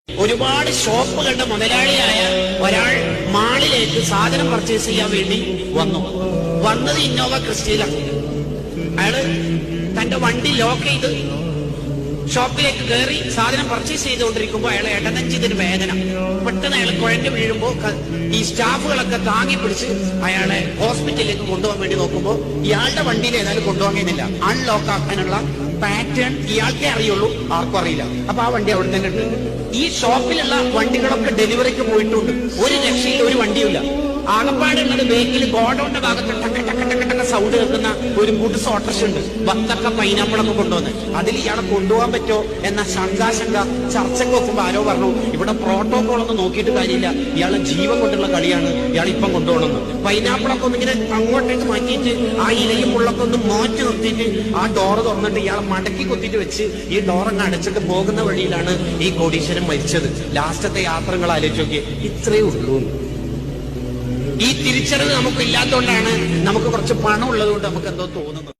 ഒരുപാട് ഷോപ്പുകളുടെ മുതലാളിയായ ഒരാൾ മാളിലേക്ക് സാധനം പർച്ചേസ് ചെയ്യാൻ വേണ്ടി വന്നത് ഇന്നോവ ക്രിസ്റ്റയിലാണ്. അയാള് തന്റെ വണ്ടി ലോക്ക് ചെയ്ത് ഷോപ്പിലേക്ക് കയറി സാധനം പർച്ചേസ് ചെയ്തുകൊണ്ടിരിക്കുമ്പോൾ അയാളെ ഇടനെഞ്ചിതിന് വേദന. പെട്ടെന്ന് അയാൾ കുഴഞ്ഞു വീഴുമ്പോ ഈ സ്റ്റാഫുകളൊക്കെ താങ്ങി പിടിച്ച് അയാളെ ഹോസ്പിറ്റലിലേക്ക് കൊണ്ടുപോകാൻ വേണ്ടി നോക്കുമ്പോൾ ഇയാളുടെ വണ്ടിയിൽ ഏതായാലും കൊണ്ടുപോകുന്നില്ല. അൺലോക്ക് ആക്കാനുള്ള പാറ്റേൺ ഇയാൾക്കേ അറിയുള്ളൂ, ആർക്കും അറിയില്ല. അപ്പൊ ആ വണ്ടി അവിടെ തന്നെ ഉണ്ട്. ഈ ഷോപ്പിലുള്ള വണ്ടികളൊക്കെ ഡെലിവറിക്ക് പോയിട്ടുണ്ട്. ഒരു രക്ഷയിൽ ഒരു വണ്ടിയുമില്ല. ആകപ്പാടുള്ളത് ബേക്കിൽ ഗോഡൌണിന്റെ ഭാഗത്ത് ടക്ക ടക്ക ടക്ക ടക്ക സൗണ്ട് കേൾക്കുന്ന ഒരു ഗുഡ്സ് ഓട്ടർഷ ഉണ്ട്. വത്തക്ക പൈനാപ്പിളൊക്കെ കൊണ്ടുവന്ന് അതിൽ ഇയാളെ കൊണ്ടുപോകാൻ പറ്റോ എന്ന ശങ്കാശങ്ക ചർച്ചയ്ക്ക് വെക്കുമ്പോ ആരോ പറഞ്ഞു, ഇവിടെ പ്രോട്ടോകോൾ ഒന്നും നോക്കിയിട്ട് കാര്യമില്ല, ഇയാളെ ജീവൻ കൊണ്ടുള്ള കളിയാണ്, ഇയാൾ ഇപ്പം കൊണ്ടുപോകണമെന്ന്. പൈനാപ്പിളൊക്കെ ഒന്നിങ്ങനെ അങ്ങോട്ടേക്ക് മാറ്റിയിട്ട് ആ ഇലയും മുള്ളൊക്കെ ഒന്ന് മാറ്റി നിർത്തിയിട്ട് ആ ഡോറ് തുറന്നിട്ട് ഇയാളെ മടക്കി കൊത്തിയിട്ട് വെച്ച് ഈ ഡോറങ്ങ് അടച്ചിട്ട് പോകുന്ന വഴിയിലാണ് ഈ കോടീശ്വരൻ മരിച്ചത്. ലാസ്റ്റത്തെ യാത്രകൾ ആലോചിച്ച് നോക്കി. ഇത്രയേ ഉള്ളൂ. ഈ തിരിച്ചറിവ് നമുക്കില്ലാത്തതുകൊണ്ടാണ്, നമുക്ക് കുറച്ച് പണം ഉള്ളത് കൊണ്ട് നമുക്ക് എന്തോ തോന്നുന്നത്.